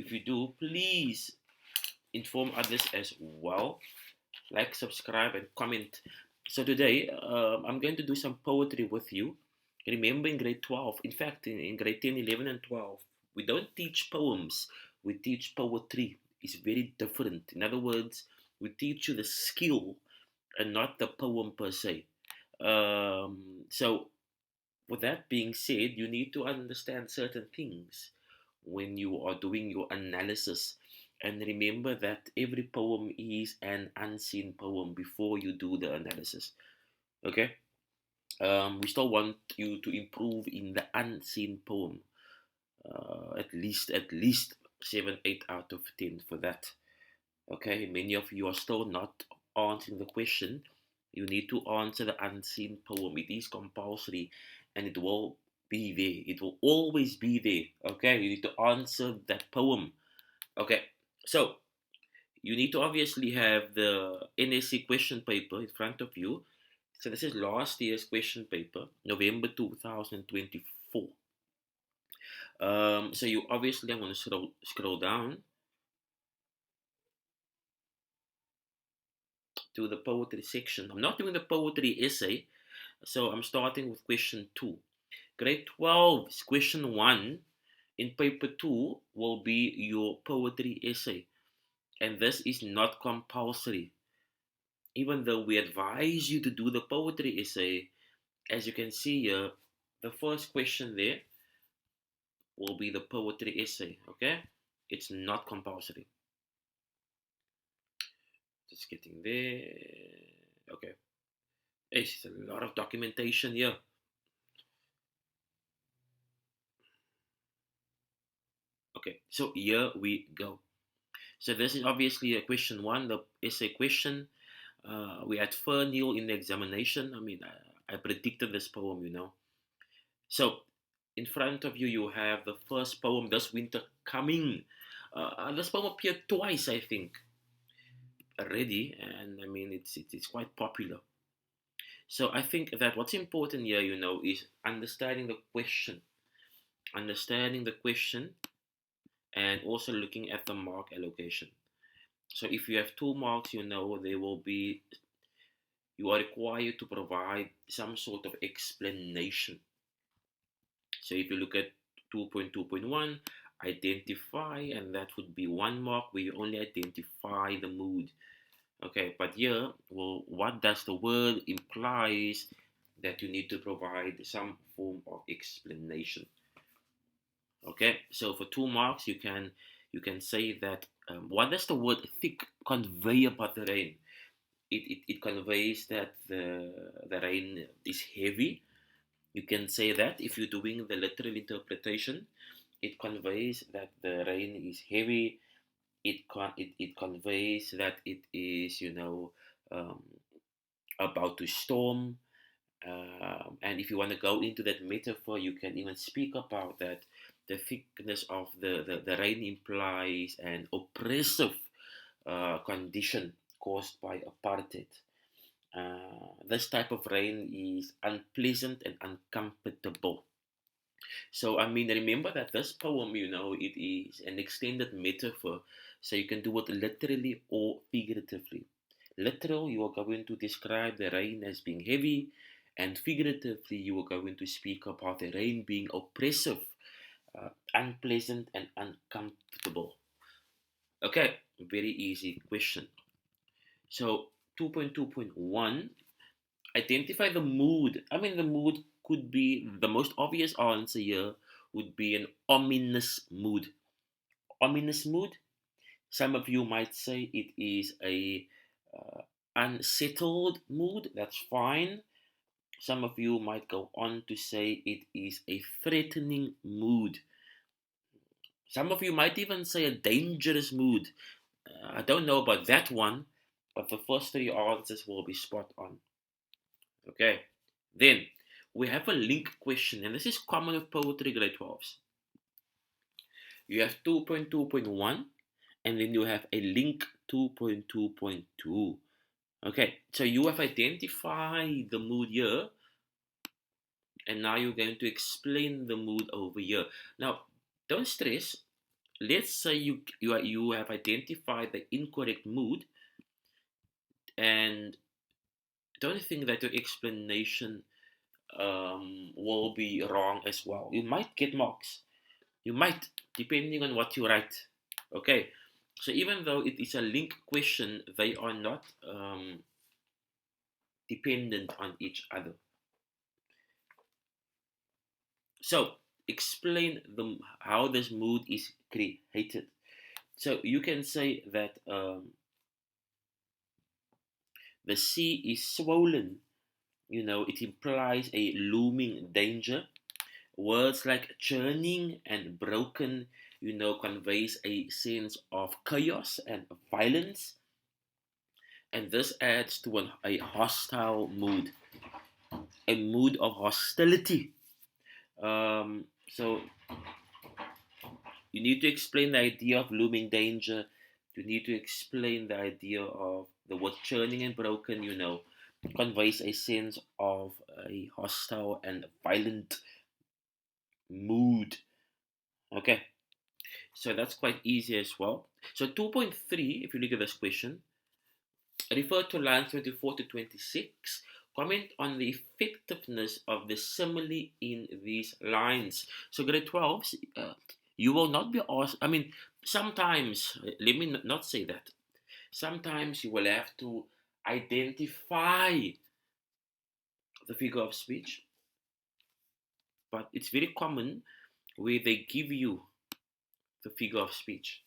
if you do, please inform others as well. Like, subscribe, and comment. So today, I'm going to do some poetry with you. Remember, in grade 12, in fact, in grade 10, 11, and 12, we don't teach poems, we teach poetry. It's very different. In other words, we teach you the skill and not the poem per se. So, with that being said, you need to understand certain things when you are doing your analysis. And remember that every poem is an unseen poem before you do the analysis. Okay? We still want you to improve in the unseen poem. At least 7, 8 out of 10 for that. Okay, many of you are still not answering the question. You need to answer the unseen poem. It is compulsory and it will be there. It will always be there. Okay, you need to answer that poem. Okay, so you need to obviously have the NSC question paper in front of you. So this is last year's question paper, November 2024. So you obviously, I'm going to scroll down to the poetry section. I'm not doing the poetry essay, so I'm starting with question 2. Grade 12, question 1 in paper 2 will be your poetry essay, and this is not compulsory. Even though we advise you to do the poetry essay, as you can see here, the first question there will be the poetry essay. Okay, it's not compulsory. Just getting there. Okay, it's a lot of documentation here. Okay, so here we go. So this is obviously a question 1, the essay question. We had Fernhill in the examination. I mean, I predicted this poem. So in front of you, you have the first poem, This Winter Coming. This poem appeared twice, I think, already, and I mean, it's quite popular. So I think that what's important here, is understanding the question, and also looking at the mark allocation. So if you have 2 marks, there will be, you are required to provide some sort of explanation. So if you look at 2.2.1, identify, and that would be 1 mark where you only identify the mood. Okay, but here, well, what does the word implies that you need to provide some form of explanation. Okay, so for 2 marks, you can say that what does the word thick convey about the rain? It conveys that the rain is heavy. You can say that if you're doing the literal interpretation, it conveys that the rain is heavy. It conveys that it is about to storm. And if you want to go into that metaphor, you can even speak about that. The thickness of the rain implies an oppressive condition caused by apartheid. This type of rain is unpleasant and uncomfortable. So, I mean, remember that this poem, it is an extended metaphor. So you can do it literally or figuratively. Literal, you are going to describe the rain as being heavy, and figuratively, you are going to speak about the rain being oppressive, unpleasant, and uncomfortable. Okay, very easy question. So, 2.2.1, identify the mood. I mean, the mood could be, the most obvious answer here would be an ominous mood. Ominous mood, some of you might say it is a unsettled mood. That's fine. Some of you might go on to say it is a threatening mood. Some of you might even say a dangerous mood. I don't know about that one, but the first 3 answers will be spot on. Okay, then we have a link question, and this is common with poetry grade 12s. You have 2.2.1, and then you have a link 2.2.2. Okay, so you have identified the mood here, and now you're going to explain the mood over here. Now, don't stress. let's say you have identified the incorrect mood, and don't think that your explanation will be wrong as well. You might get marks. You might, depending on what you write. Okay. So even though it is a link question, they are not dependent on each other. So explain how this mood is created. So you can say that the sea is swollen. It implies a looming danger. Words like churning and broken, conveys a sense of chaos and violence, and this adds to a hostile mood, a mood of hostility. So you need to explain the idea of looming danger. You need to explain the idea of the word churning and broken, conveys a sense of a hostile and violent mood. Okay, so that's quite easy as well. So 2.3, if you look at this question, refer to lines 24 to 26. Comment on the effectiveness of the simile in these lines. So grade 12s, you will not be asked. I mean, sometimes, let me not say that. Sometimes you will have to identify the figure of speech, but it's very common where they give you the figure of speech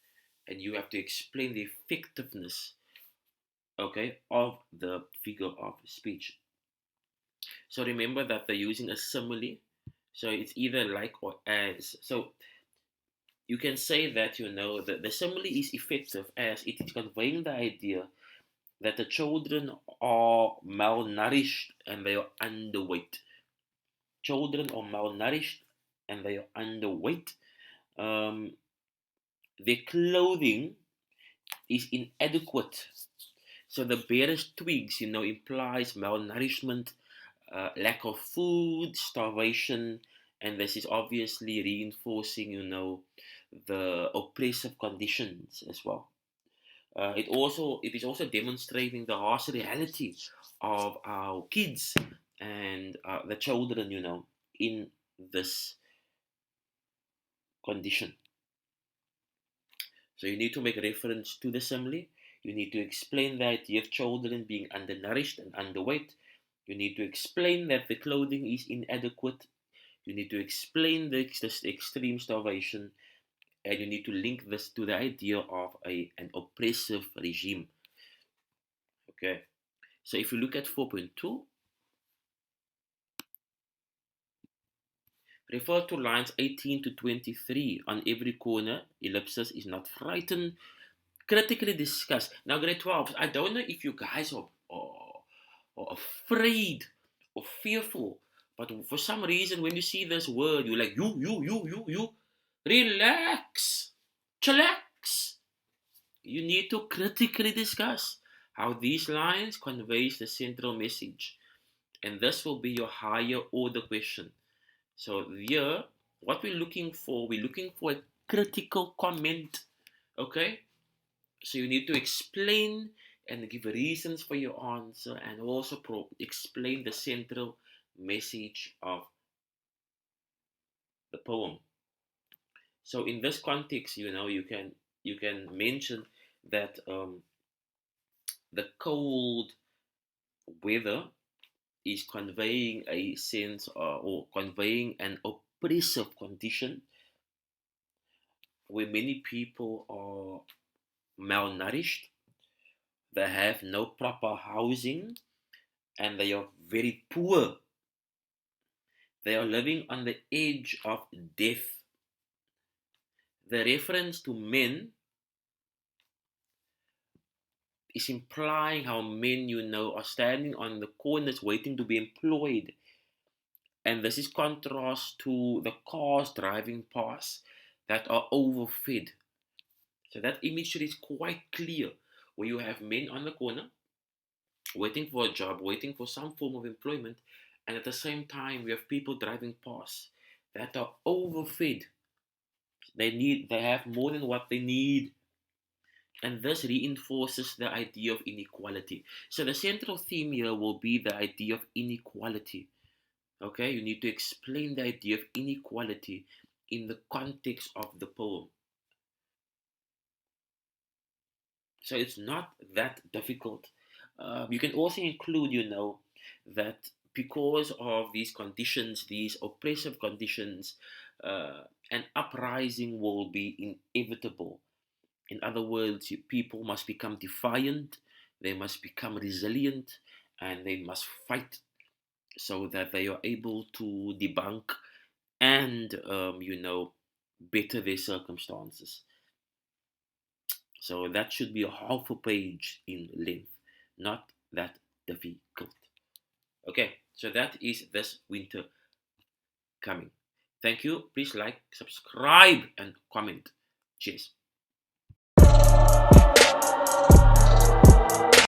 and you have to explain the effectiveness, okay, of the figure of speech. So remember that they're using a simile. So it's either like or as. So you can say that, the simile is effective as it is conveying the idea that the children are malnourished and they are underweight. Children are malnourished and they are underweight. Um, their clothing is inadequate. So the barest twigs, implies malnourishment, lack of food, starvation, and this is obviously reinforcing, the oppressive conditions as well. It is also demonstrating the harsh reality of our kids and the children, in this condition. So you need to make reference to the simile. You need to explain the idea of children being undernourished and underweight. You need to explain that the clothing is inadequate. You need to explain this extreme starvation, and you need to link this to the idea of an oppressive regime. Okay, so if you look at 4.2, refer to lines 18 to 23. On every corner, ellipsis is not frightened. Critically discuss. Now, grade 12, I don't know if you guys are afraid or fearful, but for some reason, when you see this word, you're like, you, relax, chillax. You need to critically discuss how these lines conveys the central message, and this will be your higher order question. So here, what we're looking for a critical comment. Okay, so you need to explain and give reasons for your answer, and also explain the central message of the poem. So in this context, you can mention that the cold weather is conveying a sense or conveying an oppressive condition where many people are malnourished, they have no proper housing, and they are very poor. They are living on the edge of death. The reference to men is implying how men, are standing on the corners waiting to be employed. And this is contrast to the cars driving past that are overfed. So that imagery is quite clear, where you have men on the corner waiting for a job, waiting for some form of employment, and at the same time we have people driving past that are overfed. They have more than what they need. And this reinforces the idea of inequality. So the central theme here will be the idea of inequality. Okay, you need to explain the idea of inequality in the context of the poem. So it's not that difficult. You can also include, that because of these conditions, these oppressive conditions, an uprising will be inevitable. In other words, people must become defiant, they must become resilient, and they must fight so that they are able to debunk and, better their circumstances. So that should be a half a page in length, not that difficult. Okay, so that is this winter coming. Thank you. Please like, subscribe, and comment. Cheers.